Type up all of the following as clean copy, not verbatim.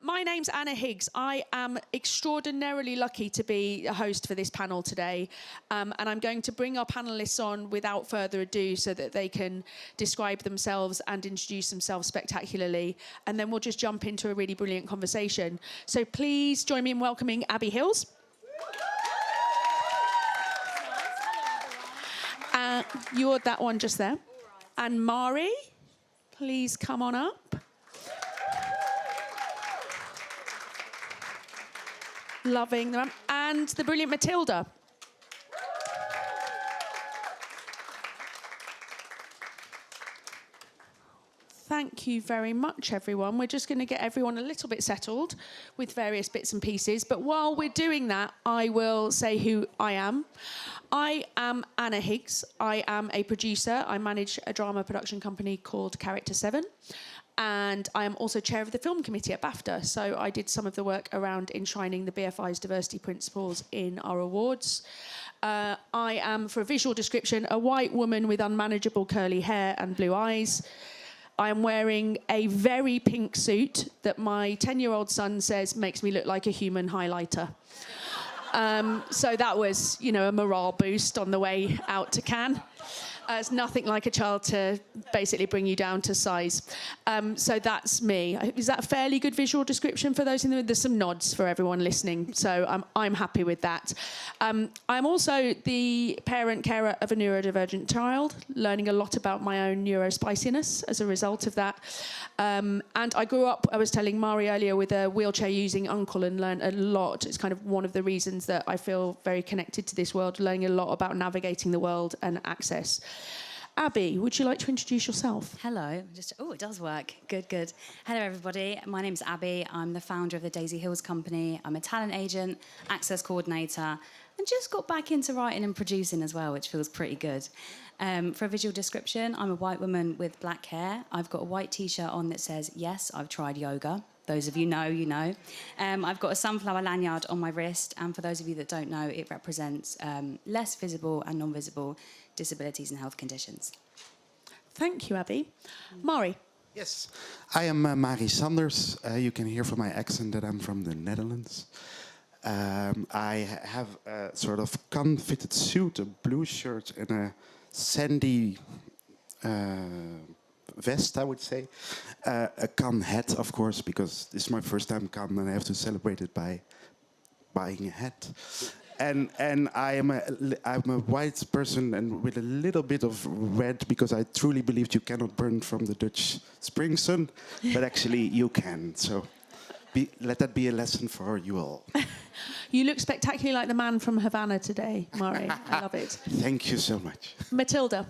My name's Anna Higgs. I am extraordinarily lucky to be a host for this panel today. And I'm going to bring our panellists on without further ado so that they can describe themselves and introduce themselves spectacularly. And then we'll just jump into a really brilliant conversation. So please join me in welcoming Abby Hills. You're that one just there. And Mari, please come on up. Loving them. And the brilliant Matilda. Thank you very much, everyone. We're just going to get everyone a little bit settled with various bits and pieces. But while we're doing that, I will say who I am. I am Anna Higgs. I am a producer. I manage a drama production company called Character 7. And I am also chair of the film committee at BAFTA. So I did some of the work around enshrining the BFI's diversity principles in our awards. I am, for a visual description, a white woman with unmanageable curly hair and blue eyes. I am wearing a very pink suit that my 10-year-old son says makes me look like a human highlighter. So that was, you know, a morale boost on the way out to Cannes. It's nothing like a child to basically bring you down to size. So that's me. Is that a fairly good visual description for those in the room? There's some nods for everyone listening, so I'm happy with that. I'm also the parent carer of a neurodivergent child, learning a lot about my own neurospiciness as a result of that. And I grew up, I was telling Mari earlier, with a wheelchair-using uncle and learned a lot. It's kind of one of the reasons that I feel very connected to this world, learning a lot about navigating the world and access. Abby, would you like to introduce yourself? Hello. Oh, it does work. Good, good. Hello, everybody. My name's Abby. I'm the founder of the Daisy Hills Company. I'm a talent agent, access coordinator, and just got back into writing and producing as well, which feels pretty good. For a visual description, I'm a white woman with black hair. I've got a white T-shirt on that says, yes, I've tried yoga. Those of you know, you know. I've got a sunflower lanyard on my wrist, and for those of you that don't know, it represents less visible and non-visible disabilities and health conditions. Thank you, Abby. Mari. Yes, I am Mari Sanders. You can hear from my accent that I'm from the Netherlands. I have a sort of Cannes-fitted suit, a blue shirt, and a sandy vest, I would say. A Cannes hat, of course, because this is my first time Cannes and I have to celebrate it by buying a hat. And I'm a white person and with a little bit of red, because I truly believe you cannot burn from the Dutch spring sun, but actually you can. So let that be a lesson for you all. You look spectacularly like the man from Havana today, Mari. I love it. Thank you so much. Matilda.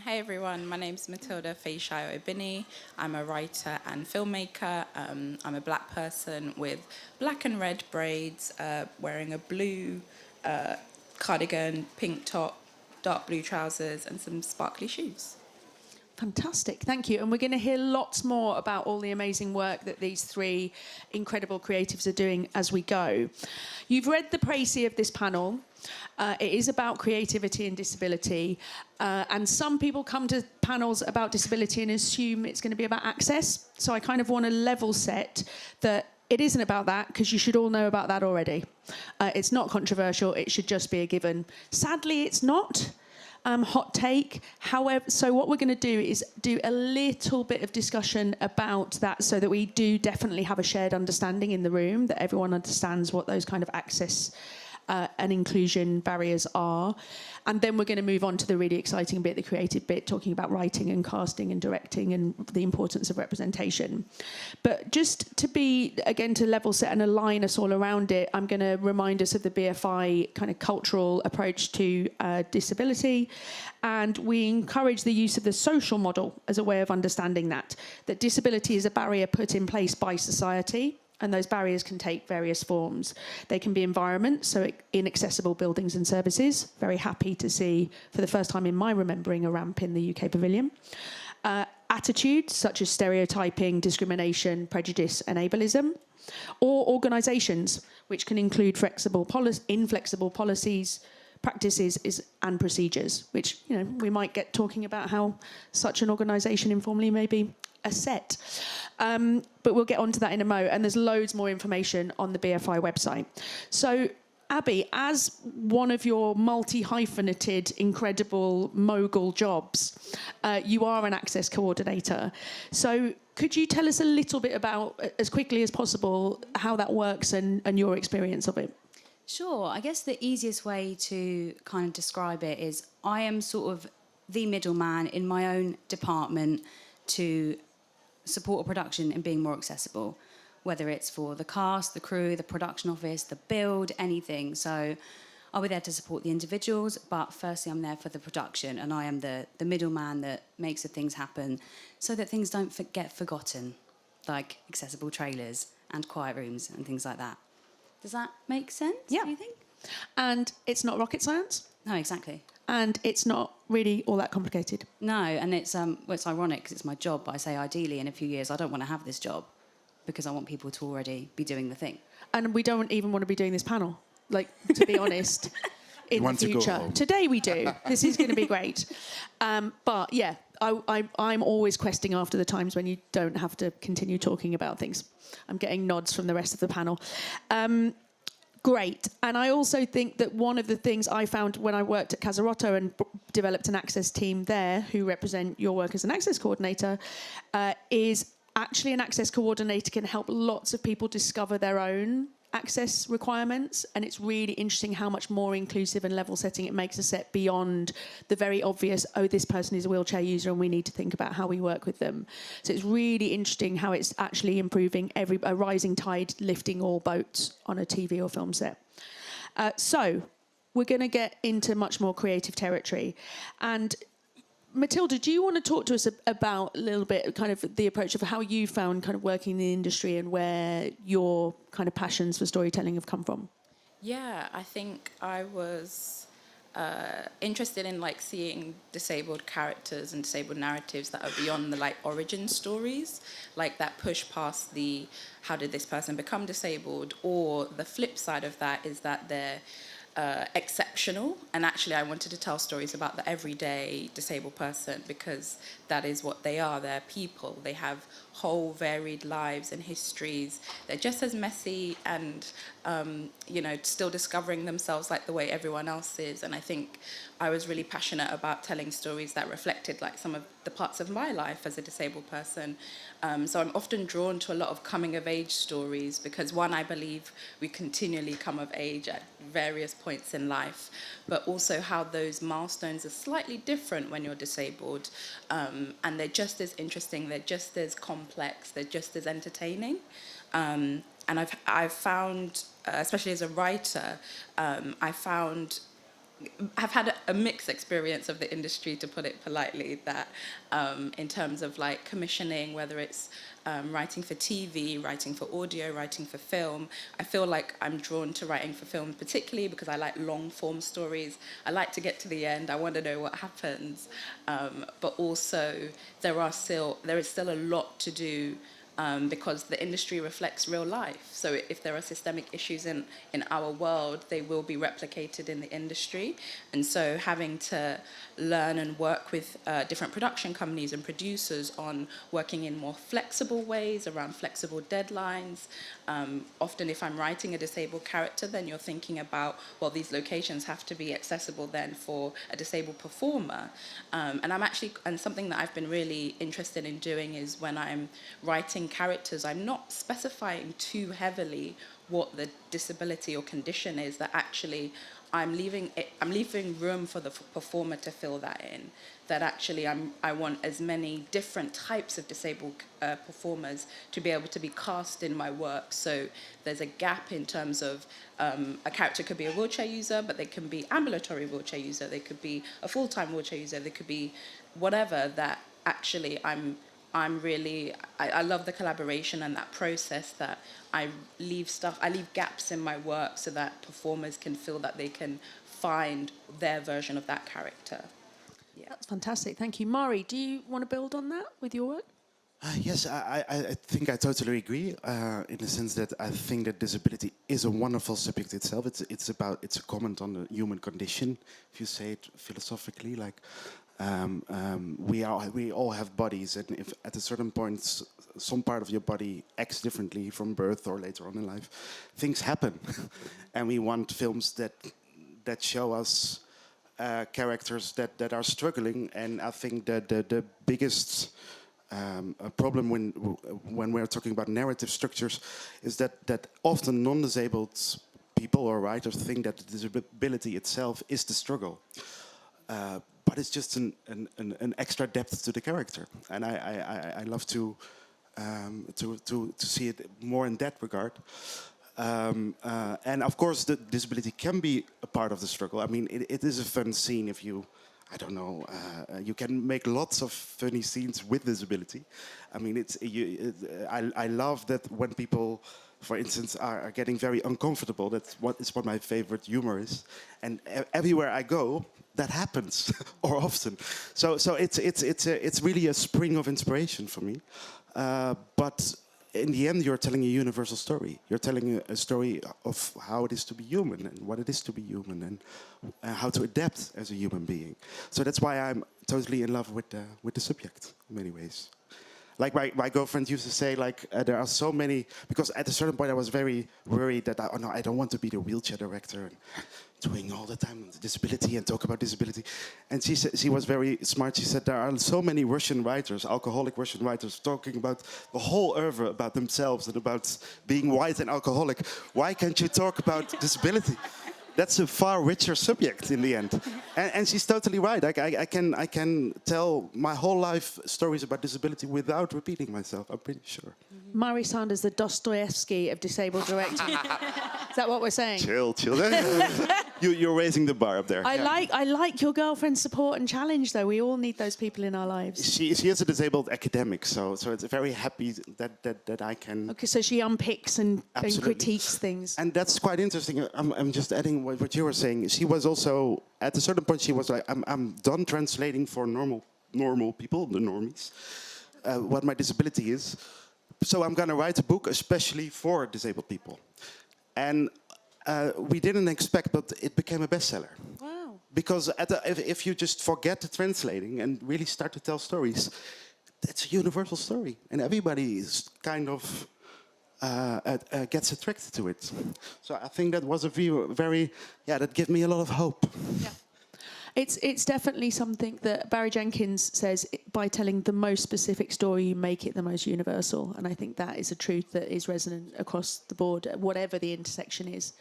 Hey everyone, my name's Matilda Feyiṣayọ Ibini. I'm a writer and filmmaker. I'm a black person with black and red braids, wearing a blue cardigan, pink top, dark blue trousers, and some sparkly shoes. Fantastic, thank you. And we're going to hear lots more about all the amazing work that these three incredible creatives are doing as we go. You've read the précis of this panel. It is about creativity and disability. And some people come to panels about disability and assume it's going to be about access. So I kind of want to level set that it isn't about that, because you should all know about that already. It's not controversial. It should just be a given. Sadly, it's not. Hot take. However, so what we're going to do is do a little bit of discussion about that so that we do definitely have a shared understanding in the room, that everyone understands what those kind of access and inclusion barriers are. And then we're going to move on to the really exciting bit, the creative bit, talking about writing and casting and directing and the importance of representation. But just to be, again, to level set and align us all around it, I'm going to remind us of the BFI kind of cultural approach to disability. And we encourage the use of the social model as a way of understanding that disability is a barrier put in place by society. And those barriers can take various forms. They can be environment, so inaccessible buildings and services. Very happy to see, for the first time in my remembering, a ramp in the UK Pavilion. Attitudes, such as stereotyping, discrimination, prejudice, and ableism. Or organisations, which can include inflexible policies, practices and procedures, which, you know, we might get talking about how such an organisation informally may be a set. But we'll get onto that in a mo. And there's loads more information on the BFI website. So, Abby, as one of your multi-hyphenated, incredible mogul jobs, you are an access coordinator. So could you tell us a little bit about, as quickly as possible, how that works and your experience of it? Sure. I guess the easiest way to kind of describe it is I am sort of the middleman in my own department to support a production in being more accessible, whether it's for the cast, the crew, the production office, the build, anything. So I'll be there to support the individuals, but firstly I'm there for the production, and I am the middleman that makes the things happen so that things don't get forgotten, like accessible trailers and quiet rooms and things like that. Does that make sense, Yeah. do you think? And it's not rocket science, No, exactly. and it's not really all that complicated. No, and it's ironic because it's my job, but I say ideally in a few years I don't want to have this job because I want people to already be doing the thing. And we don't even want to be doing this panel, like, to be honest, in the want to go future. home. Today we do. This is going to be great. But yeah, I'm always questing after the times when you don't have to continue talking about things. I'm getting nods from the rest of the panel. Great. And I also think that one of the things I found when I worked at Casarotto and developed an access team there who represent your work as an access coordinator is actually an access coordinator can help lots of people discover their own access requirements, and it's really interesting how much more inclusive and level setting it makes a set beyond the very obvious, oh, this person is a wheelchair user and we need to think about how we work with them. So it's really interesting how it's actually improving a rising tide lifting all boats on a TV or film set. So we're going to get into much more creative territory. And Matilda, do you want to talk to us about a little bit kind of the approach of how you found kind of working in the industry and where your kind of passions for storytelling have come from? Yeah, I think I was interested in like seeing disabled characters and disabled narratives that are beyond the like origin stories, like that push past the how did this person become disabled, or the flip side of that is that they're exceptional, and actually I wanted to tell stories about the everyday disabled person because that is what they are. They're people. They have whole varied lives and histories. They're just as messy and still discovering themselves like the way everyone else is. And I think I was really passionate about telling stories that reflected like some of the parts of my life as a disabled person. So I'm often drawn to a lot of coming of age stories because one, I believe we continually come of age at various points in life, but also how those milestones are slightly different when you're disabled. And they're just as interesting, they're just as complex, they're just as entertaining. And I've found, especially as a writer, I've had a mixed experience of the industry, to put it politely, that in terms of like commissioning, whether it's writing for TV, writing for audio, writing for film, I feel like I'm drawn to writing for film particularly because I like long form stories. I like to get to the end. I want to know what happens. But also there is still a lot to do because the industry reflects real life. So if there are systemic issues in our world, they will be replicated in the industry. And so having to learn and work with different production companies and producers on working in more flexible ways, around flexible deadlines. Often if I'm writing a disabled character, then you're thinking about, well, these locations have to be accessible then for a disabled performer. And something that I've been really interested in doing is when I'm writing characters, I'm not specifying too heavily what the disability or condition is, that actually I'm leaving room for the performer to fill that in. That actually I want as many different types of disabled performers to be able to be cast in my work. So there's a gap in terms of a character could be a wheelchair user, but they can be ambulatory wheelchair user, they could be a full-time wheelchair user, they could be whatever, that actually I love the collaboration and that process, that I leave gaps in my work so that performers can feel that they can find their version of that character. Yeah. That's fantastic. Thank you. Mari, do you want to build on that with your work? Yes, I think I totally agree in the sense that I think that disability is a wonderful subject itself. It's a comment on the human condition, if you say it philosophically. Like, we all have bodies, and if at a certain point some part of your body acts differently from birth or later on in life, things happen, and we want films that show us characters that are struggling. And I think that the biggest problem when we're talking about narrative structures is that often non-disabled people or writers think that the disability itself is the struggle. But it's just an extra depth to the character, and I love to see it more in that regard. And of course, the disability can be a part of the struggle. I mean, it is a fun scene if you, I don't know, you can make lots of funny scenes with disability. I mean, I love that when people, for instance, are getting very uncomfortable. That's what my favorite humor is, and everywhere I go, that happens, or often. So it's really a spring of inspiration for me. But in the end, you're telling a universal story. You're telling a story of how it is to be human, and what it is to be human, and how to adapt as a human being. So that's why I'm totally in love with the subject in many ways. Like my girlfriend used to say, like there are so many, because at a certain point I was very worried that I don't want to be the wheelchair director and doing all the time disability and talk about disability. And she was very smart. She said there are so many Russian writers, alcoholic Russian writers, talking about the whole oeuvre, about themselves and about being white and alcoholic. Why can't you talk about disability? That's a far richer subject in the end. And she's totally right. I can tell my whole life stories about disability without repeating myself, I'm pretty sure. Murray Sanders, the Dostoevsky of disabled directing. Is that what we're saying? Chill. You're raising the bar up there. I like your girlfriend's support and challenge, though. We all need those people in our lives. She is a disabled academic, so it's very happy that I can... Okay, so she unpicks and critiques things. And that's quite interesting. I'm just adding what you were saying. She was also, at a certain point, she was like, I'm done translating for normal people, the normies, what my disability is. So I'm going to write a book especially for disabled people. And we didn't expect, but it became a bestseller. Wow. Because if you just forget translating and really start to tell stories, it's a universal story. And everybody is kind of gets attracted to it. So I think that was that gave me a lot of hope. Yeah. It's definitely something that Barry Jenkins says, by telling the most specific story, you make it the most universal. And I think that is a truth that is resonant across the board, whatever the intersection is.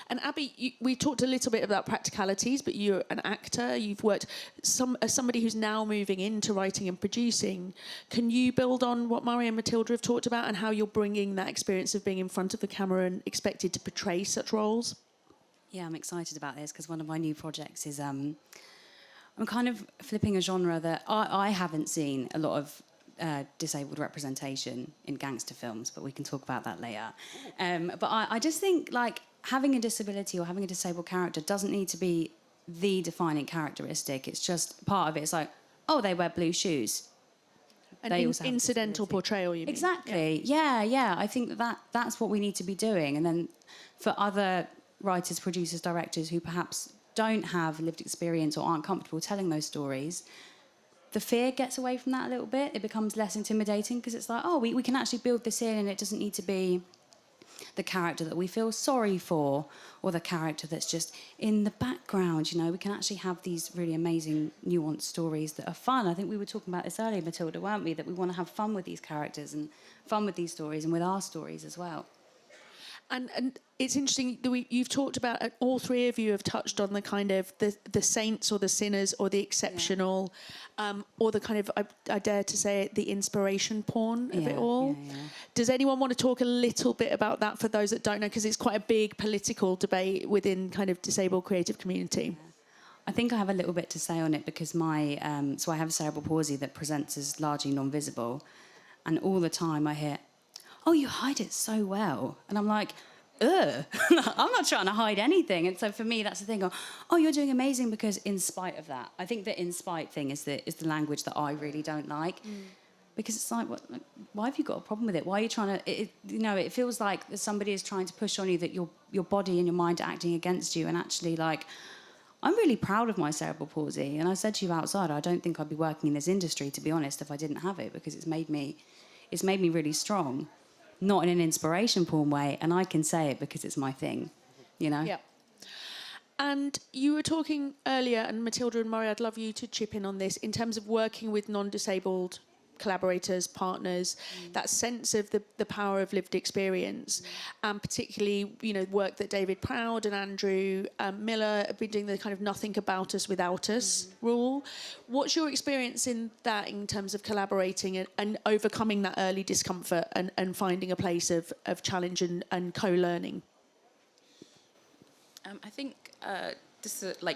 And Abby, we talked a little bit about practicalities, but you're an actor. You've worked as somebody who's now moving into writing and producing. Can you build on what Murray and Matilda have talked about and how you're bringing that experience of being in front of the camera and expected to portray such roles? Yeah, I'm excited about this because one of my new projects is I'm kind of flipping a genre that I haven't seen a lot of disabled representation in gangster films, but we can talk about that later. But I just think like having a disability or having a disabled character doesn't need to be the defining characteristic. It's just part of it. It's like, oh, they wear blue shoes. An incidental portrayal, you mean? Exactly. Yeah. I think that's what we need to be doing. And then for other writers, producers, directors who perhaps don't have lived experience or aren't comfortable telling those stories, the fear gets away from that a little bit. It becomes less intimidating because it's like, oh, we can actually build this in, and it doesn't need to be the character that we feel sorry for or the character that's just in the background. You know, we can actually have these really amazing nuanced stories that are fun. I think we were talking about this earlier, Matilda, weren't we? That we want to have fun with these characters and fun with these stories and with our stories as well. And it's interesting that you've talked about, all three of you have touched on the kind of the saints or the sinners or the exceptional, or the kind of, I dare to say it, the inspiration porn of it all. Yeah. Does anyone want to talk a little bit about that for those that don't know? Because it's quite a big political debate within kind of disabled creative community. Yeah. I think I have a little bit to say on it because so I have cerebral palsy that presents as largely non-visible, and all the time I hear, oh, you hide it so well. And I'm like, ugh, I'm not trying to hide anything. And so for me, that's the thing. Oh, you're doing amazing because in spite of that. I think the in spite thing is the language that I really don't like. Because it's like, why have you got a problem with it? Why are you trying to, it feels like somebody is trying to push on you that your body and your mind are acting against you. And actually, like, I'm really proud of my cerebral palsy. And I said to you outside, I don't think I'd be working in this industry, to be honest, if I didn't have it, because it's made me really strong, not in an inspiration porn way. And I can say it because it's my thing, you know? Yeah. And you were talking earlier, and Matilda and Murray, I'd love you to chip in on this, in terms of working with non-disabled collaborators, partners, that sense of the power of lived experience, and particularly, you know, work that David Proud and Andrew Miller have been doing, the kind of nothing about us without us rule. What's your experience in that, in terms of collaborating and overcoming that early discomfort and finding a place of challenge and co-learning? I think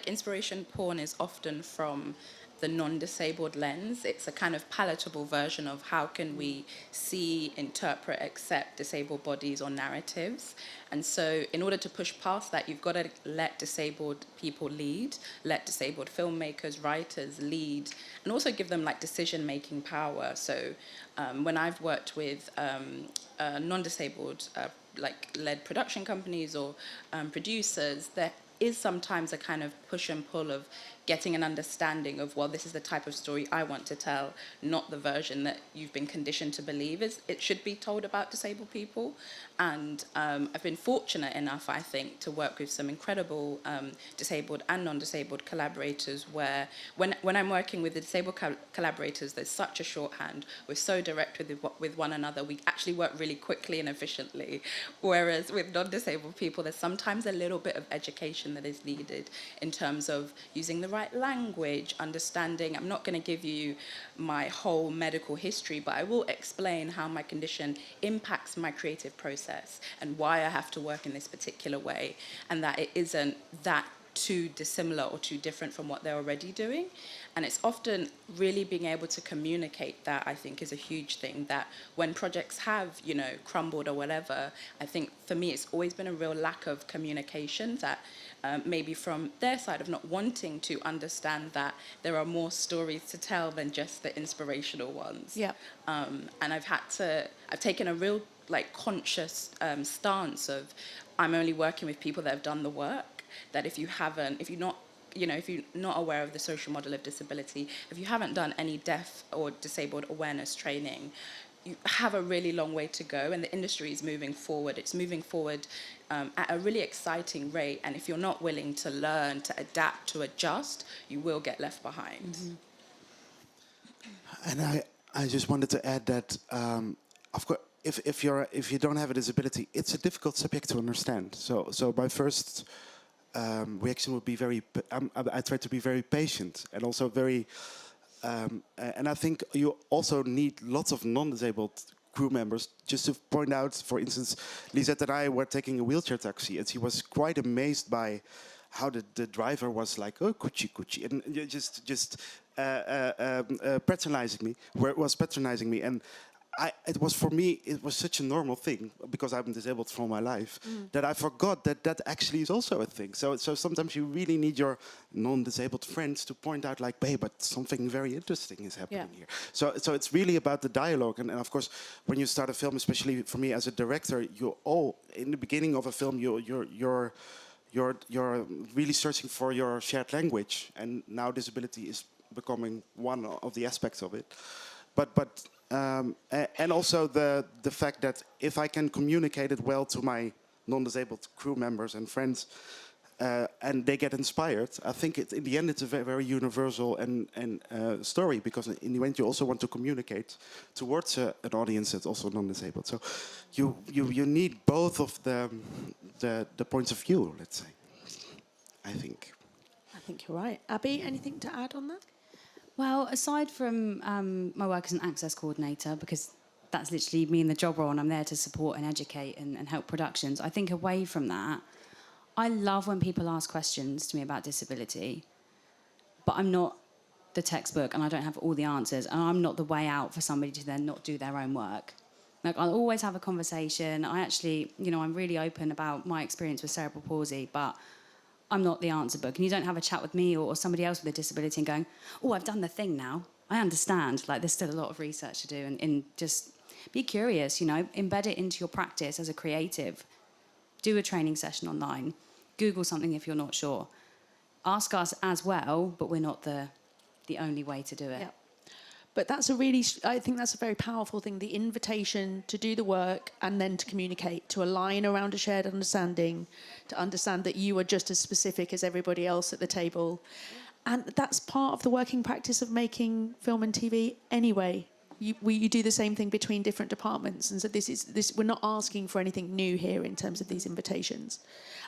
inspiration porn is often from the non-disabled lens. It's a kind of palatable version of how can we see, interpret, accept disabled bodies or narratives. And so in order to push past that, you've got to let disabled people lead, let disabled filmmakers, writers lead, and also give them like decision-making power. So when I've worked with non-disabled led production companies or producers, there is sometimes a kind of push and pull of getting an understanding of, well, this is the type of story I want to tell, not the version that you've been conditioned to believe it should be told about disabled people. And I've been fortunate enough, I think, to work with some incredible disabled and non-disabled collaborators where when I'm working with the disabled collaborators, there's such a shorthand. We're so direct with one another. We actually work really quickly and efficiently. Whereas with non-disabled people, there's sometimes a little bit of education that is needed in terms of using the right language, understanding. I'm not going to give you my whole medical history, but I will explain how my condition impacts my creative process and why I have to work in this particular way, and that it isn't that too dissimilar or too different from what they're already doing. And it's often really being able to communicate that, I think, is a huge thing, that when projects have, you know, crumbled or whatever, I think for me it's always been a real lack of communication, that maybe from their side of not wanting to understand that there are more stories to tell than just the inspirational ones. Yeah. And I've taken a real conscious stance of, I'm only working with people that have done the work, that if you're not aware of the social model of disability, if you haven't done any deaf or disabled awareness training, you have a really long way to go, and the industry is moving forward. It's moving forward at a really exciting rate, and if you're not willing to learn, to adapt, to adjust, you will get left behind. Mm-hmm. And I just wanted to add that, of course, if you don't have a disability, it's a difficult subject to understand. So my first reaction would be I try to be very patient and also very. And I think you also need lots of non-disabled crew members. Just to point out, for instance, Lisette and I were taking a wheelchair taxi, and she was quite amazed by how the driver was like, oh, coochie, and just patronizing me, and it was for me, it was such a normal thing, because I've been disabled for my life, that I forgot that actually is also a thing. So sometimes you really need your non-disabled friends to point out, like, hey, but something very interesting is happening here. So it's really about the dialogue, and of course, when you start a film, especially for me as a director, in the beginning of a film, you're really searching for your shared language, and now disability is becoming one of the aspects of it. And also the fact that if I can communicate it well to my non-disabled crew members and friends, and they get inspired, I think in the end it's a very, very universal and story, because in the end you also want to communicate towards an audience that's also non-disabled. So you need both of the points of view, let's say, I think. I think you're right. Abby, anything to add on that? Well, aside from my work as an access coordinator, because that's literally me in the job role and I'm there to support and educate and help productions, I think away from that, I love when people ask questions to me about disability, but I'm not the textbook and I don't have all the answers, and I'm not the way out for somebody to then not do their own work. Like, I'll always have a conversation. I actually, I'm really open about my experience with cerebral palsy, but I'm not the answer book. And you don't have a chat with me or somebody else with a disability and going, oh, I've done the thing now. I understand. Like, there's still a lot of research to do, and just be curious, embed it into your practice as a creative. Do a training session online. Google something if you're not sure. ask us as well, but we're not the only way to do it. Yeah. But that's I think that's a very powerful thing, the invitation to do the work and then to communicate, to align around a shared understanding, to understand that you are just as specific as everybody else at the table. And that's part of the working practice of making film and TV anyway. You do the same thing between different departments. And so we're not asking for anything new here in terms of these invitations.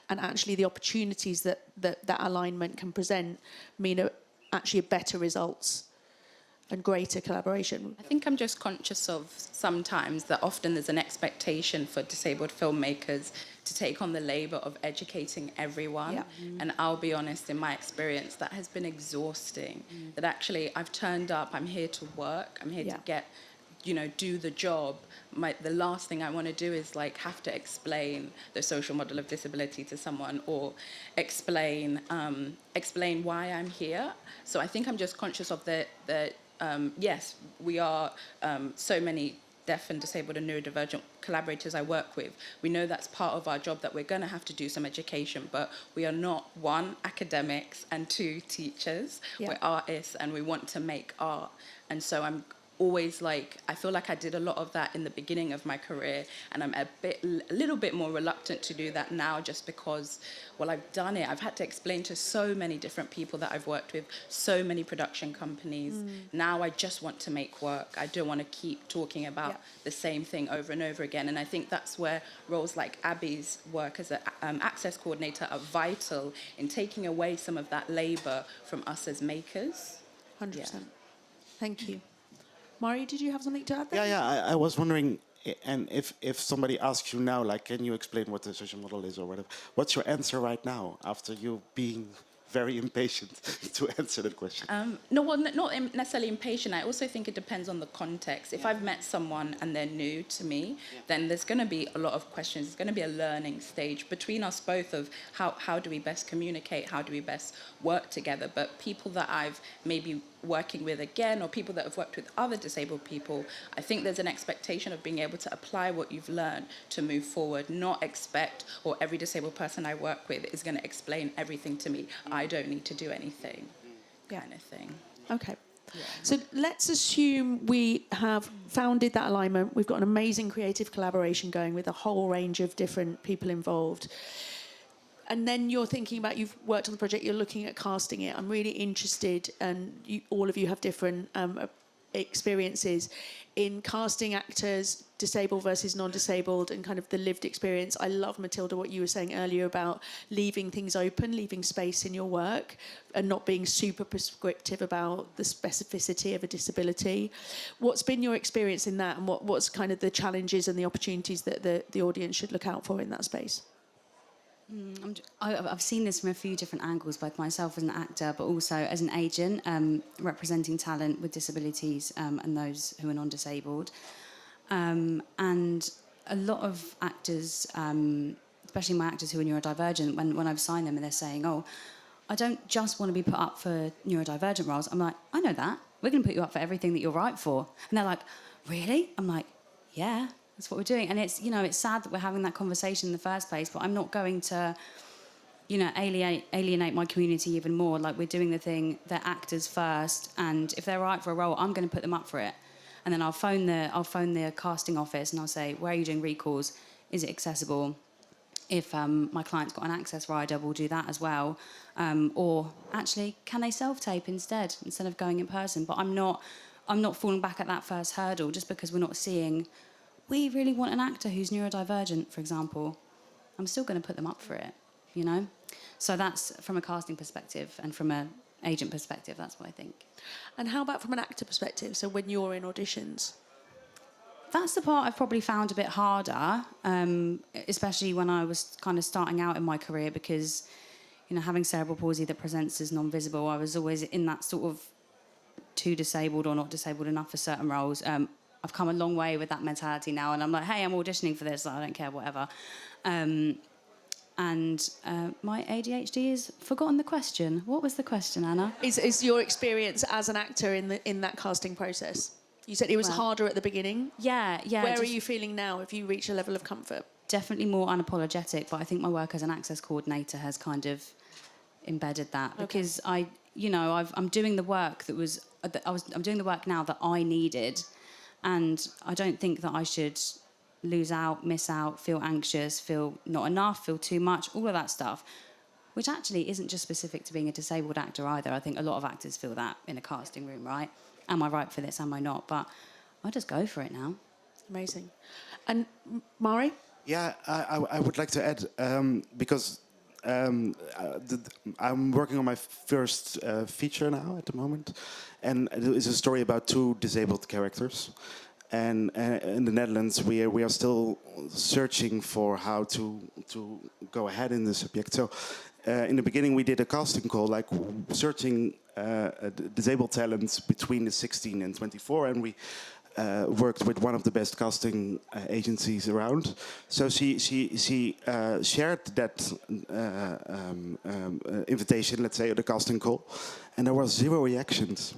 And actually the opportunities that alignment can present mean actually better results and greater collaboration. I think I'm just conscious of sometimes that often there's an expectation for disabled filmmakers to take on the labour of educating everyone. Yeah. And I'll be honest, in my experience, that has been exhausting. That actually I've turned up, I'm here to work, I'm here to get, do the job. The last thing I want to do is have to explain the social model of disability to someone or explain why I'm here. So I think I'm just conscious of yes, we are so many deaf and disabled and neurodivergent collaborators I work with. We know that's part of our job, that we're going to have to do some education, but we are not, 1, academics, and 2, teachers. Yeah. We're artists and we want to make art. And so I'm always I feel like I did a lot of that in the beginning of my career, and I'm a little bit more reluctant to do that now, just because, I've done it. I've had to explain to so many different people that I've worked with, so many production companies. Now I just want to make work. I don't want to keep talking about the same thing over and over again. And I think that's where roles like Abby's work as an access coordinator are vital in taking away some of that labour from us as makers. 100%. Yeah. Thank you. Mari, did you have something to add there? Yeah. I was wondering, and if somebody asks you now, can you explain what the social model is or whatever, what's your answer right now after you being very impatient to answer that question? Not necessarily impatient. I also think it depends on the context. If I've met someone and they're new to me, then there's going to be a lot of questions. There's going to be a learning stage between us both of how do we best communicate, how do we best work together. But people that I've maybe working with again, or people that have worked with other disabled people, I think there's an expectation of being able to apply what you've learned to move forward, not expect, or every disabled person I work with is going to explain everything to me. I don't need to do anything, kind of thing. Okay. Yeah. So let's assume we have founded that alignment. We've got an amazing creative collaboration going with a whole range of different people involved. And then you're thinking about, you've worked on the project, you're looking at casting it. I'm really interested, and all of you have different experiences in casting actors, disabled versus non-disabled, and kind of the lived experience. I love, Matilda, what you were saying earlier about leaving things open, leaving space in your work, and not being super prescriptive about the specificity of a disability. What's been your experience in that, and what's kind of the challenges and the opportunities that the audience should look out for in that space? I've seen this from a few different angles, both myself as an actor, but also as an agent representing talent with disabilities and those who are non-disabled. And a lot of actors, especially my actors who are neurodivergent, when I've signed them and they're saying, I don't just want to be put up for neurodivergent roles. I'm like, I know that. We're going to put you up for everything that you're right for. And they're like, really? I'm like, yeah. That's what we're doing. And it's, it's sad that we're having that conversation in the first place, but I'm not going to, alienate my community even more. We're doing the thing, they're actors first, and if they're right for a role, I'm going to put them up for it. And then I'll phone the casting office and I'll say, where are you doing recalls? Is it accessible? If my client's got an access rider, we'll do that as well. Or actually, can they self-tape instead of going in person? But I'm not falling back at that first hurdle just because we're not seeing. We really want an actor who's neurodivergent, for example. I'm still going to put them up for it, So that's from a casting perspective, and from an agent perspective, that's what I think. And how about from an actor perspective? So when you're in auditions? That's the part I've probably found a bit harder, especially when I was kind of starting out in my career, because, having cerebral palsy that presents as non-visible, I was always in that sort of too disabled or not disabled enough for certain roles. I've come a long way with that mentality now, and I'm like, hey, I'm auditioning for this, I don't care, whatever. And my ADHD has forgotten the question. What was the question, Anna? Is your experience as an actor in that casting process? You said it was harder at the beginning. Yeah. Where are you feeling now? Have you reached a level of comfort? Definitely more unapologetic, but I think my work as an access coordinator has kind of embedded that because I'm doing the work I'm doing the work now that I needed, and I don't think that I should lose out, miss out, feel anxious, feel not enough, feel too much, all of that stuff, which actually isn't just specific to being a disabled actor either. I think a lot of actors feel that in a casting room, right? Am I right for this? Am I not? But I just go for it now. Amazing. And Mari? Yeah, I would like to add, because I'm working on my first feature now at the moment, and it's a story about two disabled characters. And in the Netherlands, we are still searching for how to go ahead in the subject. So in the beginning, we did a casting call, like searching disabled talents between the 16 and 24, and we worked with one of the best casting agencies around. So she shared that invitation, let's say, at the casting call, and there was 0 reactions.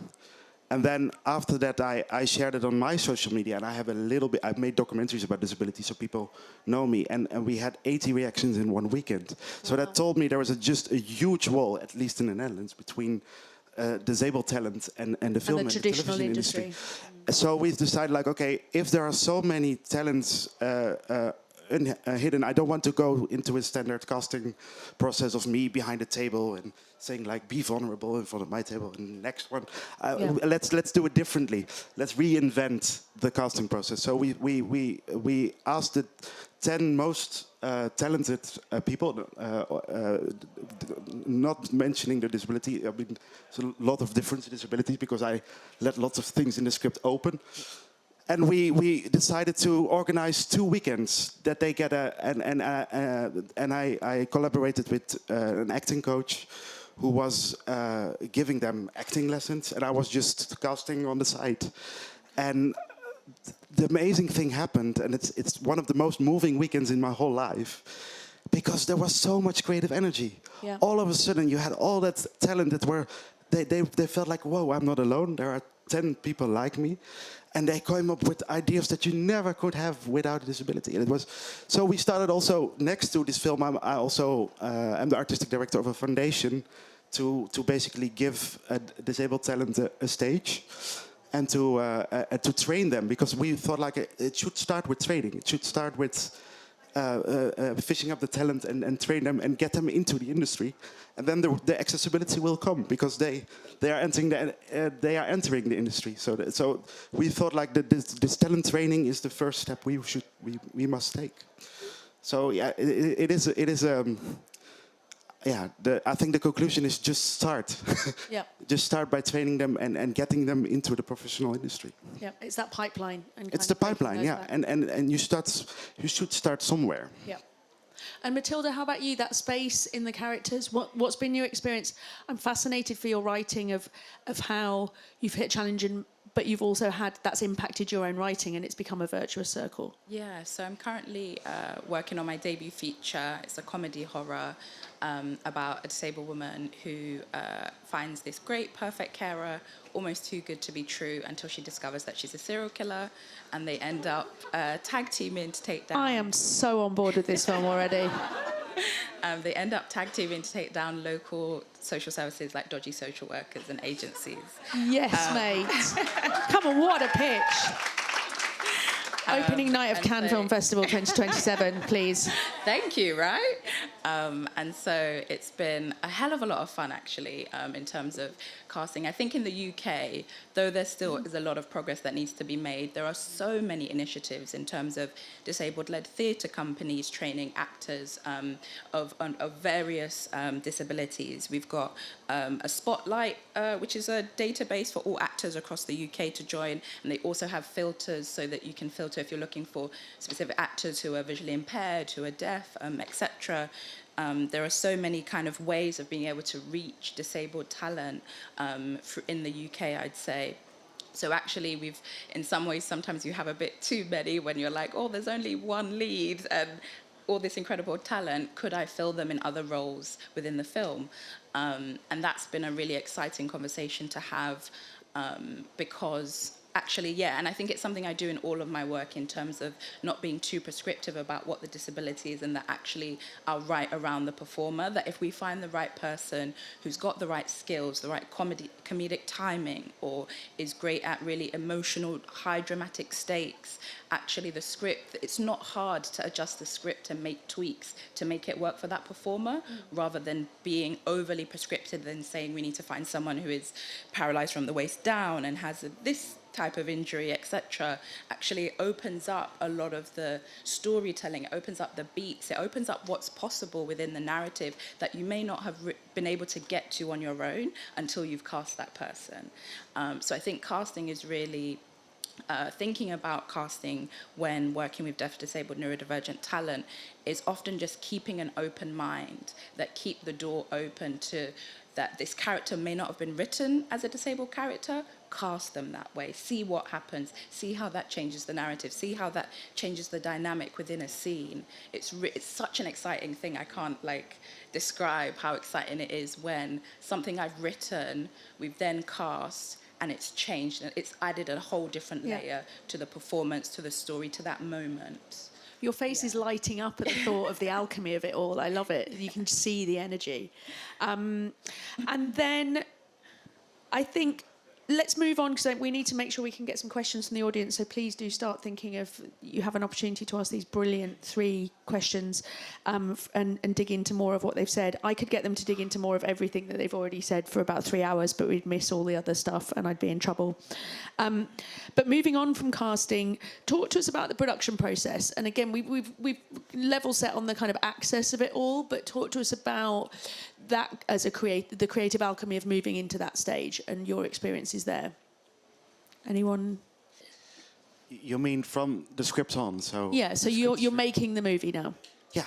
And then after that, I shared it on my social media, and I have a little bit. I've made documentaries about disability, so people know me. And we had 80 reactions in 1 weekend. So that told me there was just a huge wall, at least in the Netherlands, between disabled talent and the film and the traditional television industry. So we've decided, like, okay, if there are so many talents hidden, I don't want to go into a standard casting process of me behind the table and saying, like, be vulnerable in front of my table, and the next one, let's do it differently. Let's reinvent the casting process. So we asked the 10 most talented people, not mentioning the disability. I mean, there's a lot of different disabilities because I let lots of things in the script open. And we decided to organize 2 weekends that they get and I collaborated with an acting coach who was giving them acting lessons, and I was just casting on the side. And the amazing thing happened, and it's one of the most moving weekends in my whole life, because there was so much creative energy. Yeah. All of a sudden, you had all that talent that were, they felt like, whoa, I'm not alone. There are 10 people like me. And they came up with ideas that you never could have without a disability. And it was, so we started also, next to this film, I also am the artistic director of a foundation to basically give disabled talent a stage and to train them, because we thought, like, it should start with training. It should start with fishing up the talent and train them and get them into the industry, and then the accessibility will come, because they are entering the industry. So we thought, like, this talent training is the first step we must take. So yeah, it is. I think the conclusion is just start. Yeah. Just start by training them and getting them into the professional industry. Yeah, it's that pipeline. And It's the pipeline, yeah. And you should start somewhere. Yeah. And Matilda, how about you? That space in the characters. What's been your experience? I'm fascinated for your writing of how you've hit challenge, but you've also had that's impacted your own writing, and it's become a virtuous circle. Yeah, so I'm currently working on my debut feature. It's a comedy horror about a disabled woman who finds this great, perfect carer, almost too good to be true, until she discovers that she's a serial killer, and they end up tag teaming to take down... I am so on board with this film already. They end up tag teaming to take down local social services like dodgy social workers and agencies. Yes, mate. Come on, what a pitch. Opening night of Cannes Film Festival 2027, please. Thank you, right? And so it's been a hell of a lot of fun, actually, in terms of casting. I think in the UK, though there still is a lot of progress that needs to be made, there are so many initiatives in terms of disabled-led theatre companies training actors of various disabilities. We've got a Spotlight, which is a database for all actors across the UK to join, and they also have filters so that you can filter if you're looking for specific actors who are visually impaired, who are deaf, etc. There are so many kind of ways of being able to reach disabled talent in the UK, I'd say. So actually, we've, in some ways, sometimes you have a bit too many when you're like, oh, there's only one lead and all this incredible talent. Could I fill them in other roles within the film? And that's been a really exciting conversation to have because actually, yeah, and I think it's something I do in all of my work in terms of not being too prescriptive about what the disability is, and that actually are right around the performer, that if we find the right person who's got the right skills, the right comedic timing, or is great at really emotional, high dramatic stakes, actually the script, it's not hard to adjust the script and make tweaks to make it work for that performer, rather than being overly prescriptive and saying we need to find someone who is paralyzed from the waist down and has this type of injury, etc. Actually opens up a lot of the storytelling. It opens up the beats. It opens up what's possible within the narrative that you may not have been able to get to on your own until you've cast that person. So I think casting is really thinking about casting when working with deaf, disabled, neurodivergent talent is often just keeping an open mind, that keep the door open to that this character may not have been written as a disabled character, cast them that way, see what happens, see how that changes the narrative, see how that changes the dynamic within a scene. It's such an exciting thing. I can't describe how exciting it is when something I've written, we've then cast, and it's changed, and it's added a whole different layer to the performance, to the story, to that moment. Your face is lighting up at the thought of the alchemy of it all. I love it. You can see the energy. And then I think let's move on, because we need to make sure we can get some questions from the audience. So please do start thinking of, you have an opportunity to ask these brilliant 3 questions and dig into more of what they've said. I could get them to dig into more of everything that they've already said for about 3 hours, but we'd miss all the other stuff and I'd be in trouble. But moving on from casting, talk to us about the production process. And again, we've level set on the kind of access of it all, but talk to us about that as the creative alchemy of moving into that stage and your experiences there. Anyone? You mean from the script on? So yeah. So you're making the movie now. Yeah,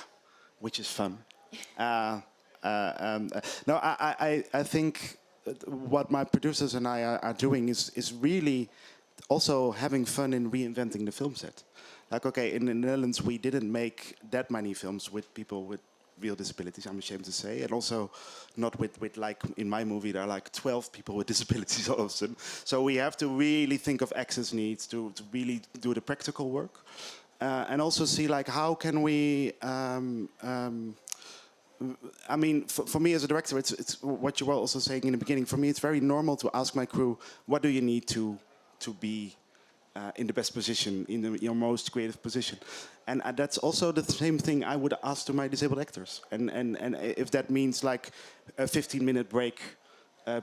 which is fun. No, I think what my producers and I are doing is really also having fun in reinventing the film set. Like, okay, in the Netherlands we didn't make that many films with people with real disabilities, I'm ashamed to say, and also not with like in my movie there are like 12 people with disabilities all of a sudden. So we have to really think of access needs to really do the practical work, and also see like how can we. I mean, for me as a director, it's what you were also saying in the beginning. For me, it's very normal to ask my crew, what do you need to be in the best position, in your most creative position. And that's also the same thing I would ask to my disabled actors. And if that means like a 15-minute break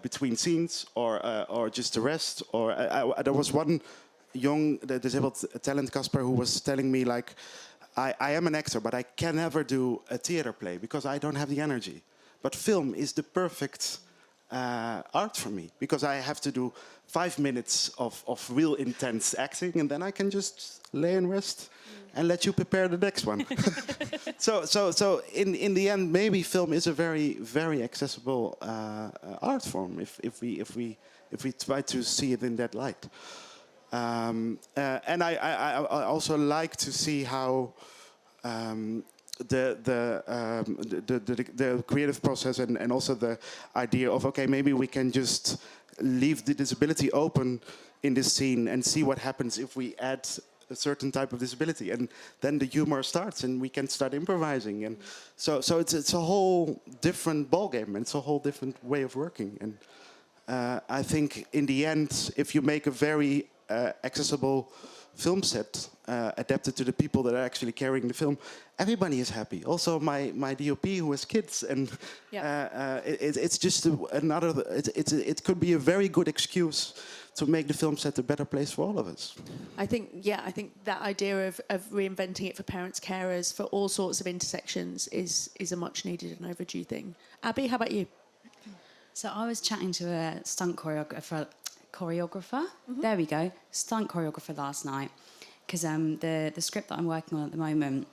between scenes, or just a rest, or there was one young disabled talent, Casper, who was telling me like, I am an actor, but I can never do a theater play because I don't have the energy. But film is the perfect art for me, because I have to do 5 minutes of real intense acting, and then I can just lay and rest and let you prepare the next one. so in the end, maybe film is a very, very accessible art form if we try to see it in that light. And I also like to see how the creative process and also the idea of, okay, maybe we can just leave the disability open in this scene and see what happens if we add a certain type of disability, and then the humor starts and we can start improvising. And so it's a whole different ballgame, and it's a whole different way of working. And I think in the end, if you make a very accessible film set adapted to the people that are actually carrying the film, everybody is happy. Also my DOP who has kids, and it's just another. It could be a very good excuse to make the film set a better place for all of us. I think that idea of reinventing it for parents, carers, for all sorts of intersections is a much needed and overdue thing. Abby, how about you? So I was chatting to a stunt choreographer. There we go, stunt choreographer last night, because the script that I'm working on at the moment